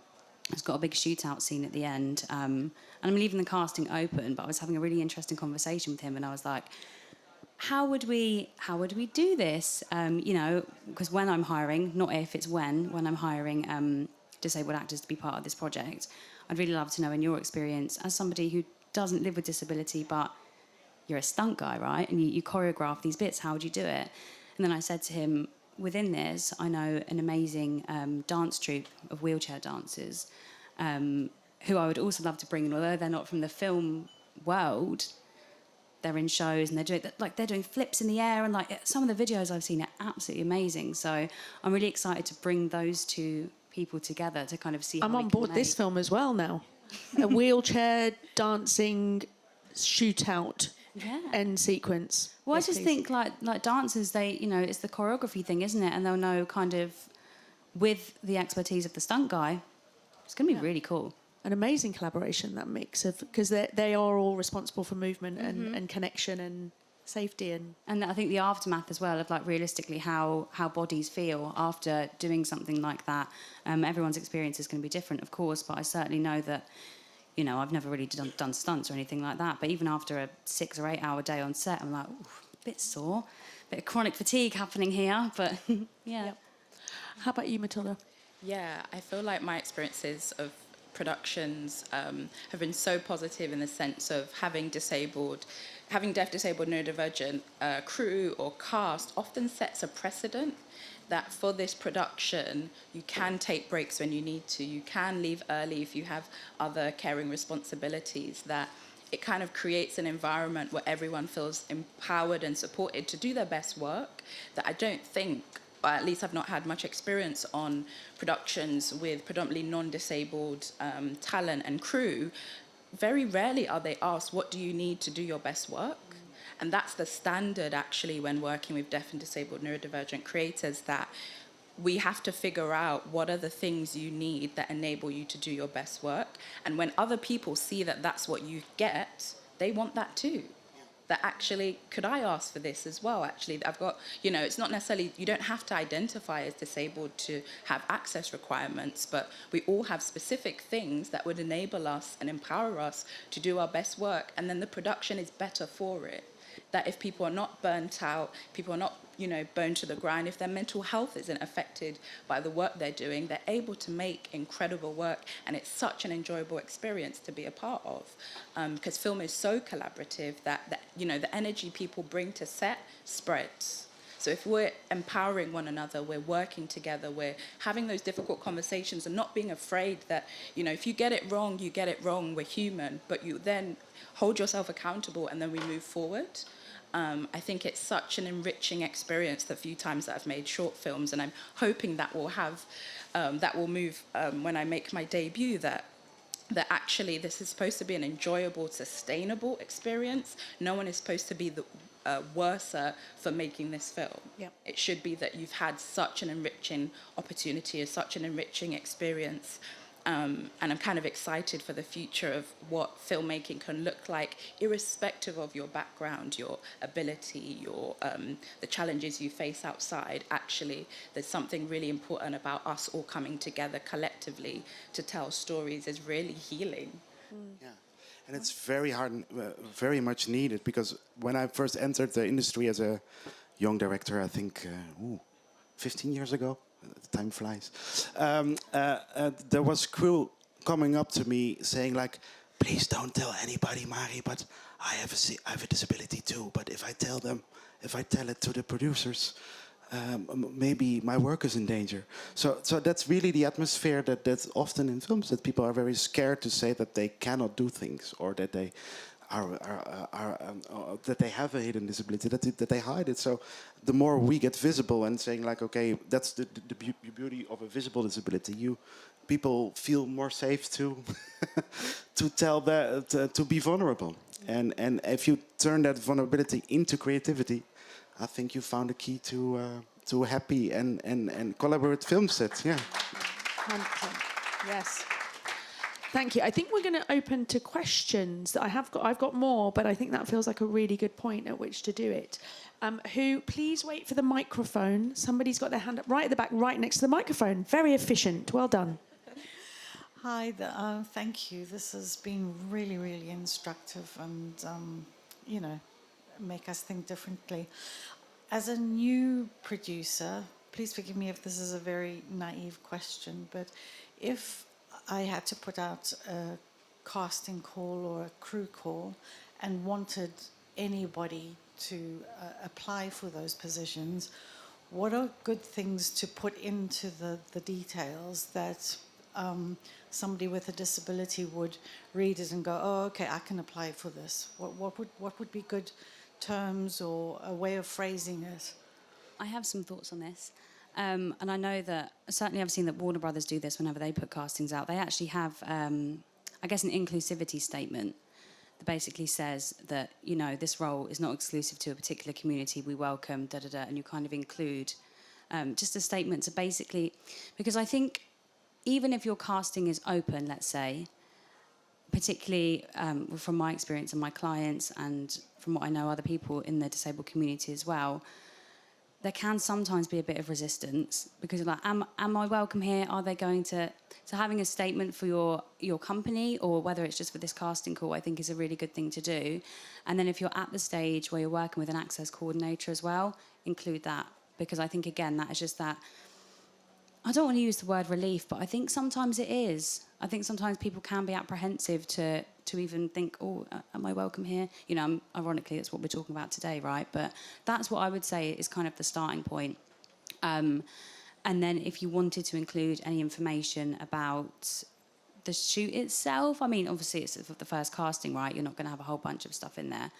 has got a big shootout scene at the end, and I'm leaving the casting open, but I was having a really interesting conversation with him, and I was like, how would we do this? You know, because when I'm hiring, not if, it's when I'm hiring disabled actors to be part of this project, I'd really love to know, in your experience as somebody who doesn't live with disability, but you're a stunt guy, right? And you choreograph these bits, how would you do it? And then I said to him, within this, I know an amazing dance troupe of wheelchair dancers who I would also love to bring in, although they're not from the film world. They're in shows and they're doing flips in the air, and like some of the videos I've seen are absolutely amazing. So I'm really excited to bring those two people together to kind of see. I'm on board this film as well now. A wheelchair dancing shootout end sequence. Well, Yes, I just please. think like dancers, it's the choreography thing, isn't it? And they'll know kind of with the expertise of the stunt guy. It's going to be really cool. An amazing collaboration, that mix of, because they are all responsible for movement and connection and safety and I think the aftermath as well of like realistically how bodies feel after doing something like that. Everyone's experience is going to be different, of course, but I certainly know that, you know, I've never really done stunts or anything like that, but even after a 6 or 8 hour day on set, I'm like, a bit sore, a bit of chronic fatigue happening here, but yeah. Yep. How about you, Matilda? Yeah, I feel like my experiences of productions have been so positive in the sense of having deaf, disabled, neurodivergent crew or cast often sets a precedent that for this production, you can take breaks when you need to, you can leave early if you have other caring responsibilities, that it kind of creates an environment where everyone feels empowered and supported to do their best work, that I don't think, or at least I've not had much experience on productions with predominantly non-disabled talent and crew. Very rarely are they asked, what do you need to do your best work? And that's the standard, actually, when working with deaf and disabled neurodivergent creators, that we have to figure out what are the things you need that enable you to do your best work. And when other people see that that's what you get, they want that too. That actually, could I ask for this as well? Actually, I've got, you know, it's not necessarily, you don't have to identify as disabled to have access requirements, but we all have specific things that would enable us and empower us to do our best work. And then the production is better for it. That if people are not burnt out, people are not, you know, burned to the ground, if their mental health isn't affected by the work they're doing, they're able to make incredible work, and it's such an enjoyable experience to be a part of. Because film is so collaborative that, you know, the energy people bring to set spreads. So if we're empowering one another, we're working together, we're having those difficult conversations and not being afraid that, you know, if you get it wrong, you get it wrong, we're human, but you then hold yourself accountable and then we move forward. I think it's such an enriching experience the few times that I've made short films, and I'm hoping that will move when I make my debut, that actually this is supposed to be an enjoyable, sustainable experience. No one is supposed to be the worser for making this film. Yep. It should be that you've had such an enriching opportunity, such an enriching experience. And I'm kind of excited for the future of what filmmaking can look like, irrespective of your background, your ability, the challenges you face outside. Actually, there's something really important about us all coming together collectively to tell stories is really healing. Yeah, and it's very hard, very much needed, because when I first entered the industry as a young director, I think 15 years ago, time flies, there was crew coming up to me saying like, please don't tell anybody, Mari, but I have a disability too, but if I tell it to the producers, maybe my work is in danger. So that's really the atmosphere that's often in films, that people are very scared to say that they cannot do things, or that they that they have a hidden disability, that they hide it. So the more we get visible and saying like, okay, that's the beauty of a visible disability. People feel more safe to to tell that, to be vulnerable. And if you turn that vulnerability into creativity, I think you found a key to a happy and collaborative film set. Yeah. 100%. Yes. Thank you. I think we're going to open to questions. I've got more, but I think that feels like a really good point at which to do it. Please wait for the microphone. Somebody's got their hand up right at the back, right next to the microphone. Very efficient. Well done. Hi, thank you. This has been really, really instructive and, make us think differently. As a new producer, please forgive me if this is a very naive question, but if I had to put out a casting call or a crew call and wanted anybody to apply for those positions, what are good things to put into the details that somebody with a disability would read it and go, oh, okay, I can apply for this? What would be good terms or a way of phrasing it? I have some thoughts on this. And I know that, certainly I've seen that Warner Brothers do this whenever they put castings out. They actually have, I guess, an inclusivity statement that basically says that, you know, this role is not exclusive to a particular community. We welcome, da-da-da, and you kind of include just a statement to basically... Because I think even if your casting is open, let's say, particularly from my experience and my clients and from what I know other people in the disabled community as well, there can sometimes be a bit of resistance because you're like, am I welcome here? Are they going to... So having a statement for your company, or whether it's just for this casting call, I think is a really good thing to do. And then if you're at the stage where you're working with an access coordinator as well, include that. Because I think, again, that is just that... I don't want to use the word relief, but I think sometimes it is. I think sometimes people can be apprehensive to even think, oh, am I welcome here? You know, ironically, that's what we're talking about today, right? But that's what I would say is kind of the starting point. And then if you wanted to include any information about the shoot itself, I mean, obviously it's the first casting, right? You're not going to have a whole bunch of stuff in there.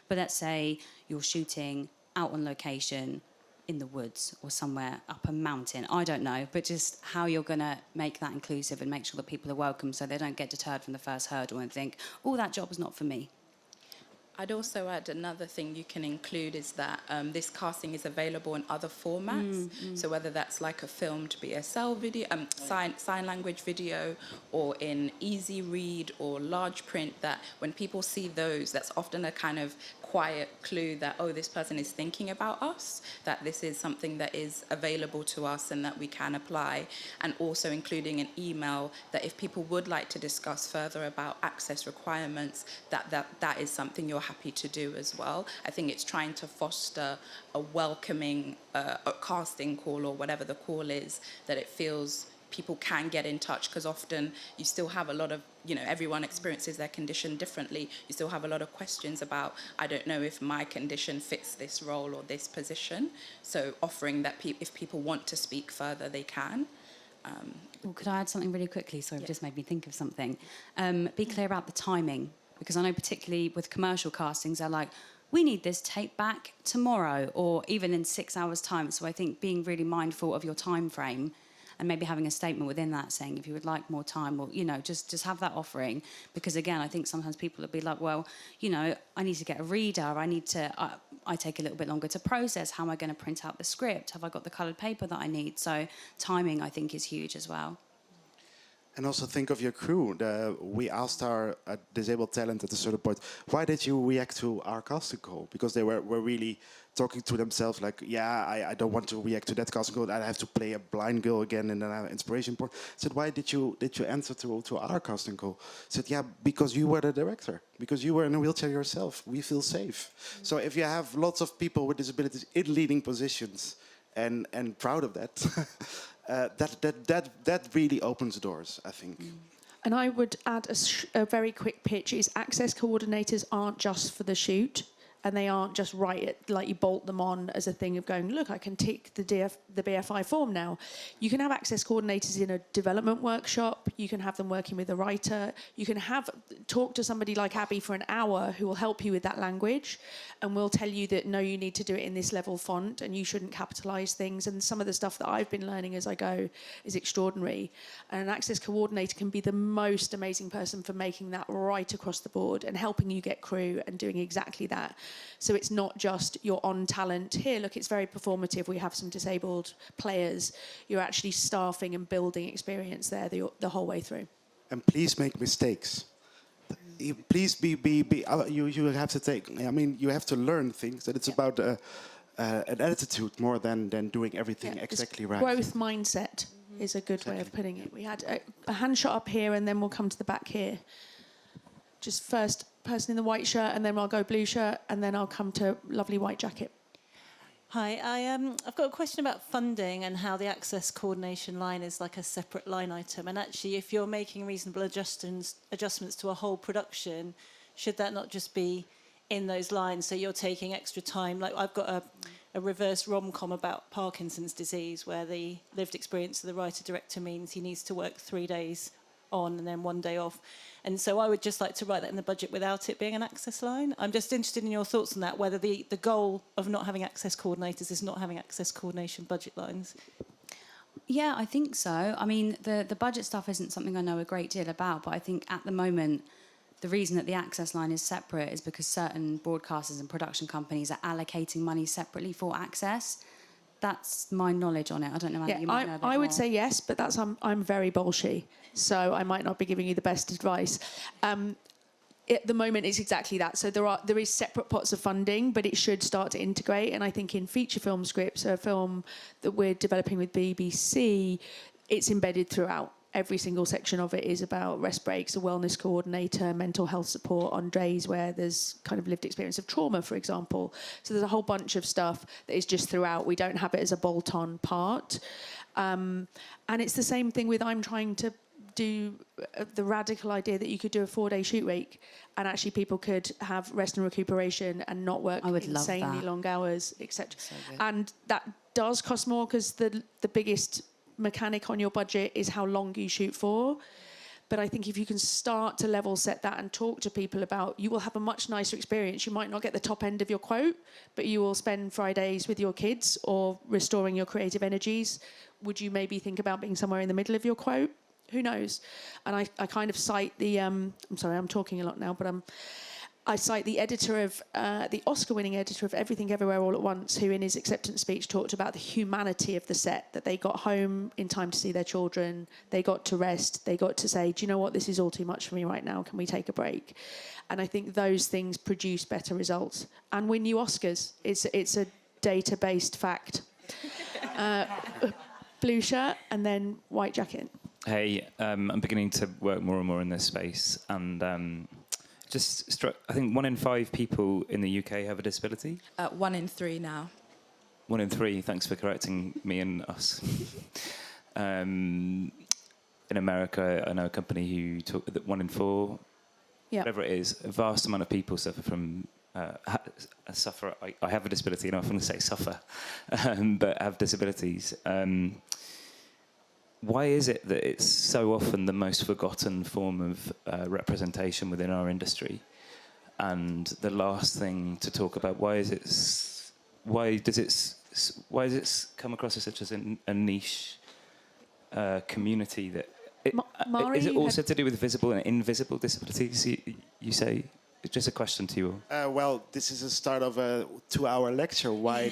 But let's say you're shooting out on location in the woods or somewhere up a mountain. I don't know, but just how you're going to make that inclusive and make sure that people are welcome so they don't get deterred from the first hurdle and think, oh, that job is not for me. I'd also add another thing you can include is that this casting is available in other formats. So whether that's like a filmed BSL video, sign language video, or in easy read or large print, that when people see those, that's often a kind of quiet clue that, oh, this person is thinking about us, that this is something that is available to us and that we can apply. And also including an email that if people would like to discuss further about access requirements, that is something you're happy to do as well. I think it's trying to foster a welcoming a casting call, or whatever the call is, that it feels people can get in touch, because often you still have a lot of, you know, everyone experiences their condition differently. You still have a lot of questions about, I don't know if my condition fits this role or this position. So offering that if people want to speak further, they can. Well, could I add something really quickly? Sorry, it just made me think of something. Be clear about the timing, because I know particularly with commercial castings, they're like, we need this tape back tomorrow, or even in 6 hours' time. So I think being really mindful of your time frame, and maybe having a statement within that saying if you would like more time, or, you know, just have that offering. Because, again, I think sometimes people will be like, well, you know, I need to get a reader. I take a little bit longer to process. How am I going to print out the script? Have I got the coloured paper that I need? So timing, I think, is huge as well. And also think of your crew. We asked our disabled talent at a certain point, why did you react to our casting call? Because they were really talking to themselves like, yeah, I don't want to react to that casting call. I have to play a blind girl again and then I have an inspiration point. I said, why did you answer to our casting call? I said, yeah, because you were the director. Because you were in a wheelchair yourself. We feel safe. So if you have lots of people with disabilities in leading positions and proud of that, that really opens doors, I think. And I would add a very quick pitch is access coordinators aren't just for the shoot, and they aren't just like you bolt them on as a thing of going, look, I can tick the BFI form now. You can have access coordinators in a development workshop. You can have them working with a writer. You can talk to somebody like Abby for an hour who will help you with that language and will tell you that, no, you need to do it in this level font and you shouldn't capitalise things. And some of the stuff that I've been learning as I go is extraordinary. And an access coordinator can be the most amazing person for making that right across the board and helping you get crew and doing exactly that. So it's not just you're on talent. Here, look, it's very performative. We have some disabled players. You're actually staffing and building experience there the whole way through. And please make mistakes. Please you have to take, I mean, you have to learn things. That it's about an attitude more than doing everything exactly right. Growth mindset is a good way of putting it. We had a hand shot up here and then we'll come to the back here. Just first person in the white shirt, and then I'll go blue shirt, and then I'll come to lovely white jacket. Hi, I've got a question about funding and how the access coordination line is like a separate line item. And actually, if you're making reasonable adjustments to a whole production, should that not just be in those lines? So you're taking extra time. Like I've got a reverse rom-com about Parkinson's disease, where the lived experience of the writer-director means he needs to work 3 days on and then 1 day off. And so I would just like to write that in the budget without it being an access line. I'm just interested in your thoughts on that, whether the goal of not having access coordinators is not having access coordination budget lines. Yeah, I think so. I mean, the budget stuff isn't something I know a great deal about, but I think at the moment, the reason that the access line is separate is because certain broadcasters and production companies are allocating money separately for access. That's my knowledge on it. I don't know. Anna, you might know a bit I would more. say yes, but I'm very bolshy, so I might not be giving you the best advice. At the moment, it's exactly that. So there is separate pots of funding, but it should start to integrate. And I think in feature film scripts, a film that we're developing with BBC, it's embedded throughout. Every single section of it is about rest breaks, a wellness coordinator, mental health support on days where there's kind of lived experience of trauma, for example. So there's a whole bunch of stuff that is just throughout. We don't have it as a bolt-on part. And it's the same thing with I'm trying to do the radical idea that you could do a 4-day shoot week and actually people could have rest and recuperation and not work insanely long hours, etc. So and that does cost more because the biggest mechanic on your budget is how long you shoot for. But I think if you can start to level set that and talk to people about, you will have a much nicer experience. You might not get the top end of your quote, but you will spend Fridays with your kids or restoring your creative energies. Would you maybe think about being somewhere in the middle of your quote? Who knows? And I kind of cite the, I'm sorry, I'm talking a lot now, but I cite the editor of, the Oscar-winning editor of Everything Everywhere All at Once, who in his acceptance speech talked about the humanity of the set, that they got home in time to see their children, they got to rest, they got to say, do you know what, this is all too much for me right now, can we take a break? And I think those things produce better results and win you Oscars. It's a data-based fact. Blue shirt and then white jacket. Hey, I'm beginning to work more and more in this space, and just struck. I think 1 in 5 people in the UK have a disability. 1 in 3 now. 1 in 3. Thanks for correcting me and us. In America, I know a company who took that 1 in 4. Yeah. Whatever it is, a vast amount of people suffer from. Suffer. I have a disability, and I often say suffer, but have disabilities. Why is it that it's so often the most forgotten form of representation within our industry? And the last thing to talk about, why does it come across as such as a niche community that is it also to do with visible and invisible disabilities? You say. It's just a question to you all. Well, this is the start of a 2-hour lecture. Why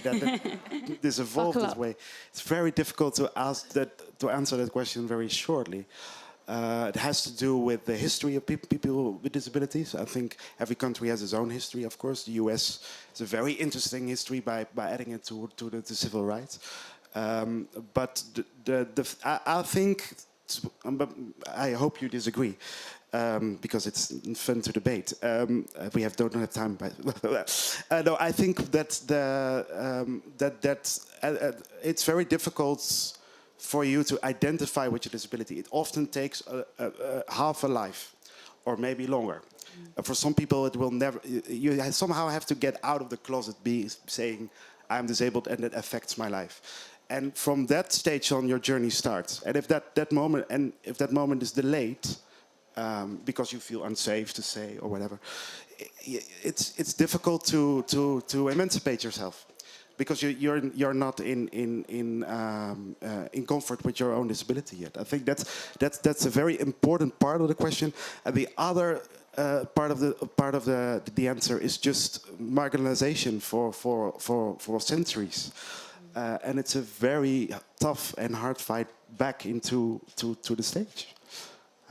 this evolved this way? It's very difficult to answer that question very shortly. It has to do with the history of people with disabilities. I think every country has its own history. Of course, the US is a very interesting history by adding it to the civil rights. But I think, I hope you disagree. Because it's fun to debate. We don't have time. No, I think that it's very difficult for you to identify with your disability. It often takes half a life, or maybe longer. For some people, it will never. You somehow have to get out of the closet, saying, "I'm disabled, and it affects my life." And from that stage on, your journey starts. And if that moment is delayed. Because you feel unsafe to say or whatever, it's difficult to emancipate yourself because you're not in comfort with your own disability yet. I think that's a very important part of the question. And the other part of the answer is just marginalization for centuries, and it's a very tough and hard fight back into the stage.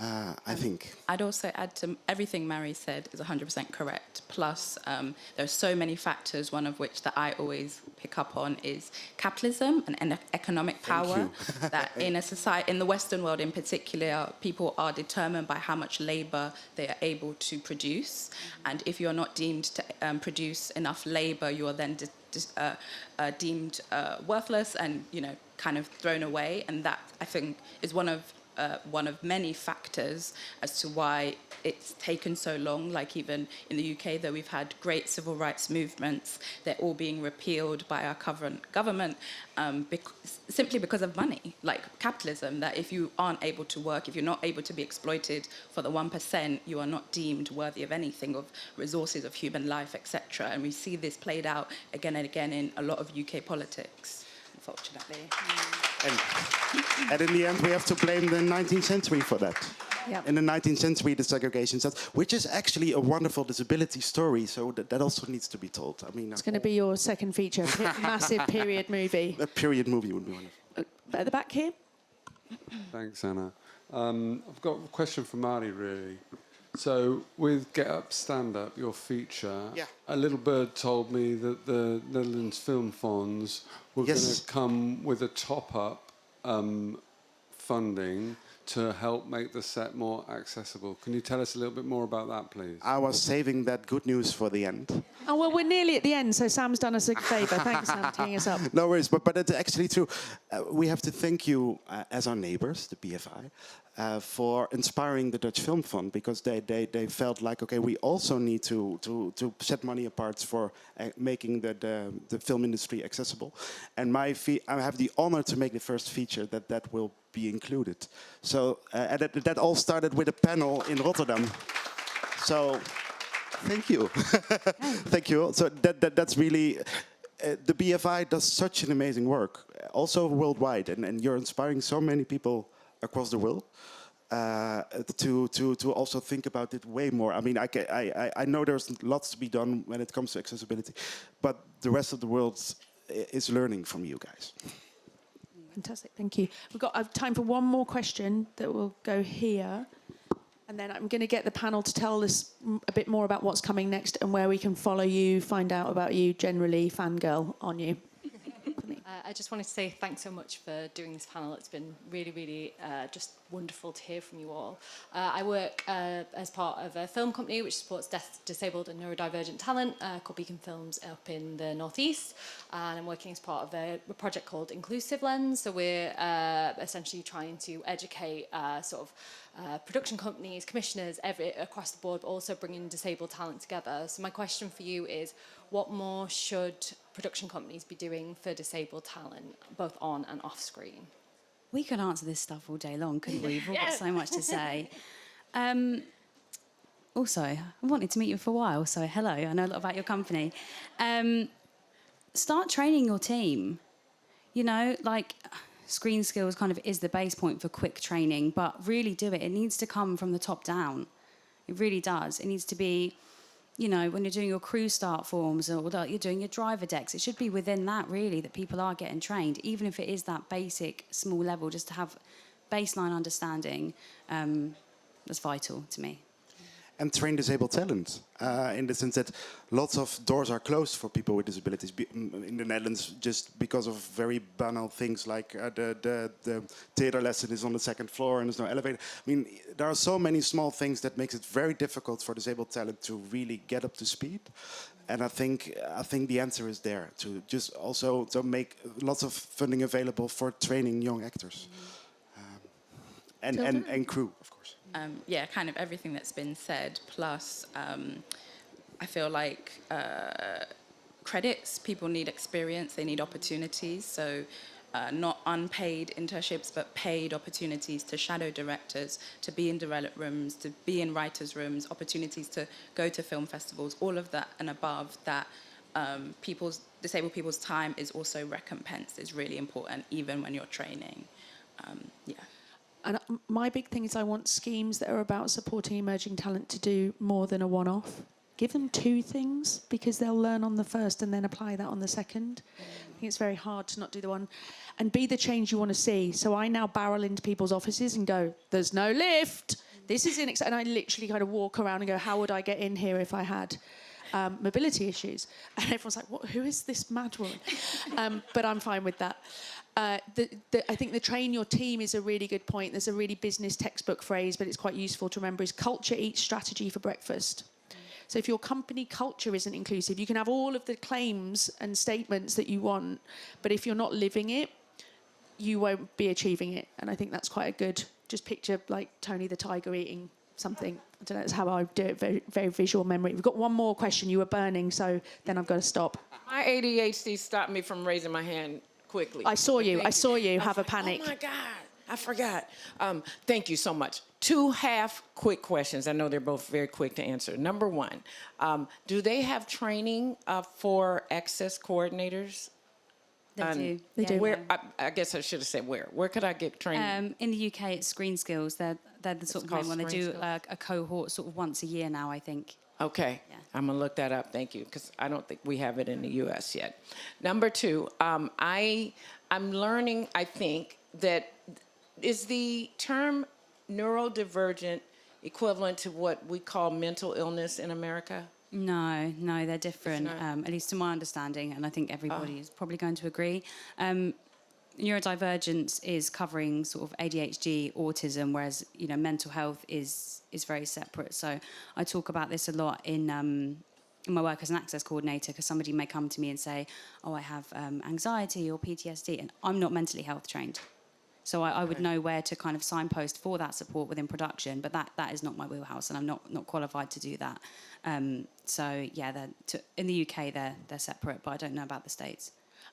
I think. I'd also add to everything Mary said is 100% correct. Plus, there are so many factors, one of which that I always pick up on is capitalism and economic power. That in a society, in the Western world in particular, people are determined by how much labor they are able to produce. And if you're not deemed to produce enough labor, you are then deemed worthless and, kind of thrown away. And that, I think, is one of one of many factors as to why it's taken so long. Like even in the UK, though we've had great civil rights movements, they're all being repealed by our current government simply because of money, like capitalism, that if you aren't able to work, if you're not able to be exploited for the 1%, you are not deemed worthy of anything, of resources, of human life, etc. And we see this played out again and again in a lot of UK politics, unfortunately. And in the end, we have to blame the 19th century for that. Yep. In the 19th century, the segregation started, which is actually a wonderful disability story, so that also needs to be told. I mean, It's going to be your second feature, massive period movie. a period movie would be wonderful. At the back here. Thanks, Anna. I've got a question for Marty, really. So, with Get Up, Stand Up, your feature, a little bird told me that the Netherlands Film Funds were going to come with a top-up funding to help make the set more accessible. Can you tell us a little bit more about that, please? I was saving that good news for the end. Oh, well, we're nearly at the end, so Sam's done us a favour. Thanks, Sam, for teeing us up. No worries, but it's actually true. We have to thank you, as our neighbours, the BFI, for inspiring the Dutch Film Fund, because they felt like, okay, we also need to set money apart for making the film industry accessible. And I have the honor to make the first feature that will be included. So and that all started with a panel in Rotterdam. So thank you. Thank you. So that's really... the BFI does such an amazing work, also worldwide, and you're inspiring so many people across the world to also think about it way more. I mean, I know there's lots to be done when it comes to accessibility, but the rest of the world is learning from you guys. Fantastic, thank you. We've got time for one more question that will go here. And then I'm going to get the panel to tell us a bit more about what's coming next and where we can follow you, find out about you, generally fangirl on you. I just wanted to say thanks so much for doing this panel. It's been really, really just wonderful to hear from you all. I work as part of a film company which supports deaf, disabled and neurodivergent talent called Beacon Films up in the northeast. And I'm working as part of a project called Inclusive Lens. So we're essentially trying to educate production companies, commissioners, across the board, but also bringing disabled talent together. So my question for you is, what more should production companies be doing for disabled talent, both on and off screen? We could answer this stuff all day long, couldn't we? We've all got so much to say. Also, I wanted to meet you for a while, so hello, I know a lot about your company. Start training your team. You know, like... Screen skills kind of is the base point for quick training, but really do it. It needs to come from the top down. It really does. It needs to be, you know, when you're doing your crew start forms or you're doing your driver decks, it should be within that, really, that people are getting trained, even if it is that basic, small level, just to have baseline understanding. That's vital to me. And train disabled talent, in the sense that lots of doors are closed for people with disabilities in the Netherlands, just because of very banal things like the theater lesson is on the second floor and there's no elevator. I mean, there are so many small things that makes it very difficult for disabled talent to really get up to speed. And I think the answer is there, to just also to make lots of funding available for training young actors. And crew, of course. Yeah, kind of everything that's been said. Plus, I feel like credits, people need experience, they need opportunities. So not unpaid internships, but paid opportunities to shadow directors, to be in development rooms, to be in writers' rooms, opportunities to go to film festivals, all of that and above that. Disabled people's time is also recompensed, is really important, even when you're training. Yeah. And my big thing is I want schemes that are about supporting emerging talent to do more than a one-off. Give them two things, because they'll learn on the first and then apply that on the second. I think it's very hard to not do the one. And be the change you want to see. So I now barrel into people's offices and go, there's no lift. This is and I literally kind of walk around and go, how would I get in here if I had mobility issues? And everyone's like, what? Who is this mad woman? But I'm fine with that. I think the train your team is a really good point. There's a really business textbook phrase, but it's quite useful to remember, is culture eats strategy for breakfast. So if your company culture isn't inclusive, you can have all of the claims and statements that you want, but if you're not living it, you won't be achieving it. And I think that's quite a good just picture like Tony the Tiger eating something. I don't know, that's how I do it, very, very visual memory. We've got one more question. You were burning, so then I've got to stop. My ADHD stopped me from raising my hand quickly. I saw you have a panic. Oh my God, I forgot. Thank you so much. 2 quick questions. I know they're both very quick to answer. Number one, do they have training for access coordinators? They do. Where? I guess I should have said where. Where could I get training? In the UK, it's Screen Skills. They're the sort of main one. They do a cohort sort of once a year now, I think. Okay, Yeah. I'm gonna look that up. Thank you, because I don't think we have it in the U.S. yet. Number two, I'm learning. I think that is the term neurodivergent equivalent to what we call mental illness in America. No, they're different, at least to my understanding, and I think everybody is probably going to agree. Neurodivergence is covering sort of ADHD, autism, whereas, you know, mental health is very separate. So I talk about this a lot in my work as an access coordinator, because somebody may come to me and say, oh, I have anxiety or PTSD, and I'm not mentally health trained. So I would know where to kind of signpost for that support within production, but that is not my wheelhouse, and I'm not qualified to do that. So yeah, in the UK they're separate, but I don't know about the States.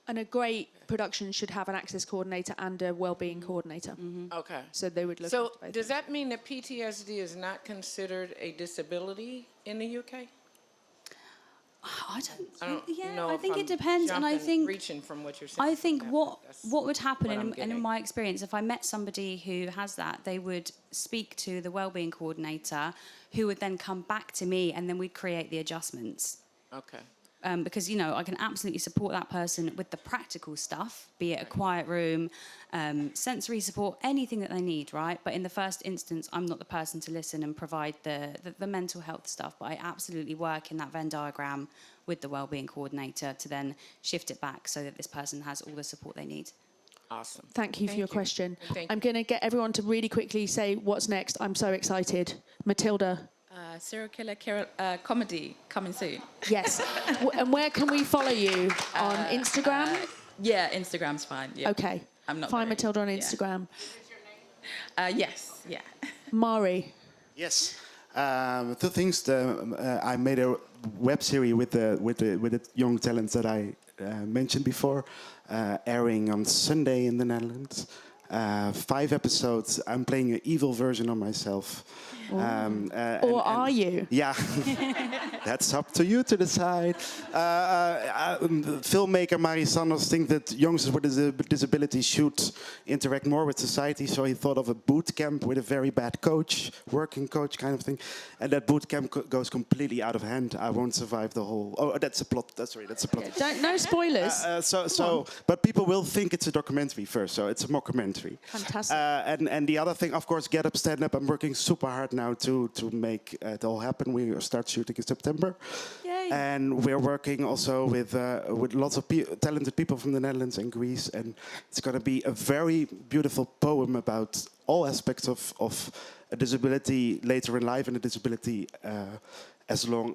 And a great production should have an access coordinator and a wellbeing coordinator. Mm-hmm. Okay. So they would look. So does that mean that PTSD is not considered a disability in the UK? I don't know. Yeah, I if think I'm it depends, and I jumping, think reaching from what you're saying. I think Yeah, what that's would happen, what I'm and in getting. my experience, if I met somebody who has that, they would speak to the wellbeing coordinator, who would then come back to me, and then we'd create the adjustments. Okay. Because, you know, I can absolutely support that person with the practical stuff, be it a quiet room, sensory support, anything that they need, right? But in the first instance, I'm not the person to listen and provide the mental health stuff, but I absolutely work in that Venn diagram with the wellbeing coordinator to then shift it back so that this person has all the support they need. Awesome. Thank you for your question. Thank I'm going to get everyone to really quickly say what's next. I'm so excited. Matilda. Serial killer comedy coming soon. Yes. And where can we follow you? On Instagram? Yeah, Instagram's fine. Yeah. Okay. I'm not Find very- Matilda on yeah. Instagram. Yes, yeah. Mari. Yes. Two things. I made a web series with the young talents that I mentioned before, airing on Sunday in the Netherlands. 5 episodes. I'm playing an evil version of myself. Or are you? Yeah, that's up to you to decide. Filmmaker Mari Sanders thinks that youngsters with disabilities should interact more with society, so he thought of a boot camp with a very bad coach, working coach kind of thing. And that boot camp goes completely out of hand. I won't survive the whole... Oh, that's a plot. That's a plot. No spoilers. But people will think it's a documentary first, so it's a mockumentary. Fantastic. And the other thing, of course, Get Up, Stand Up. I'm working super hard now to make it all happen. We start shooting in September. Yay. And we're working also with lots of talented people from the Netherlands and Greece. And it's going to be a very beautiful poem about all aspects of a disability later in life and a disability as long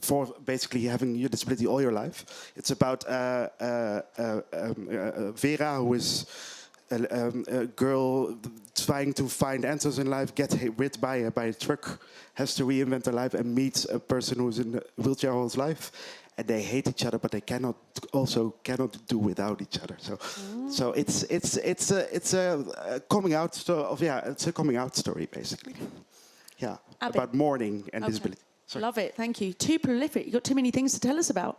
for basically having your disability all your life. It's about Vera, who is a girl trying to find answers in life, get hit by a truck, has to reinvent her life and meets a person who's in a wheelchair all his life. And they hate each other, but they cannot do without each other. So it's a coming out story. It's a coming out story basically. Yeah, Abby. about mourning and disability. Sorry. Love it. Thank you. Too prolific. You've got too many things to tell us about.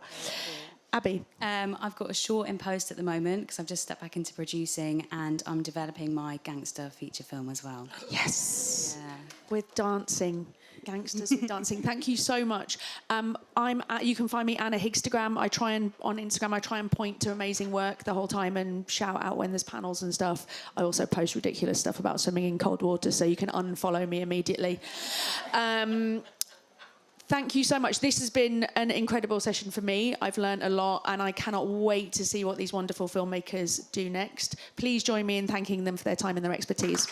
Abby. I've got a short in post at the moment because I've just stepped back into producing, and I'm developing my gangster feature film as well. Yes. Yeah. With dancing. Gangsters with dancing. Thank you so much. You can find me Anna Higstagram. On Instagram I try and point to amazing work the whole time and shout out when there's panels and stuff. I also post ridiculous stuff about swimming in cold water, so you can unfollow me immediately. Thank you so much. This has been an incredible session for me. I've learned a lot, and I cannot wait to see what these wonderful filmmakers do next. Please join me in thanking them for their time and their expertise.